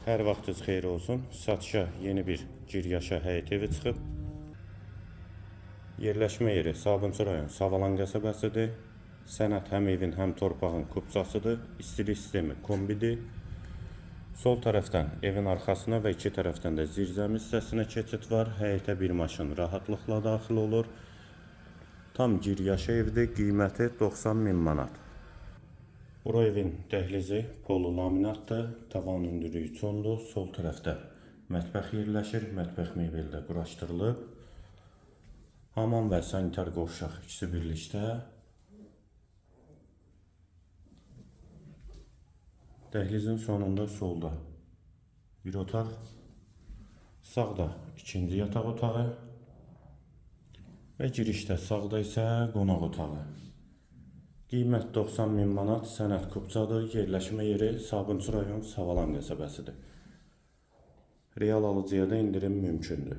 Hər vaxtınız xeyir olsun. Satışa yeni bir giryaşa həyət evi çıxıb. Yerləşmə yeri Sabunçu rayon Savalan qəsəbəsidir. Sənəd həm evin, həm torpağın kupçasıdır. İstilik sistemi kombidir. Sol tərəfdən evin arxasına və iki tərəfdən də zirzəmi hissəsinə keçid var. Həyətə bir maşın rahatlıqla daxil olur. Tam giryaşa evdir. Qiyməti 90.000 manat. Bura evin dəhlizi polu laminatdır. Tavan hündürlüyü çondur. Sol tərəfdə mətbəx yerləşir. Mətbəx mebeldə quraşdırılıb. Hamam və sanitar qovşaq ikisi birlikdə. Dəhlizin sonunda solda bir otaq. Sağda ikinci yataq otağı. Və girişdə sağda isə qonaq otağı. Qiymət 90.000 manat, sənəd kupçadır, yerləşmə yeri Sabunçu rayon Savalan qəsəbəsidir. Real alıcıya da indirim mümkündür.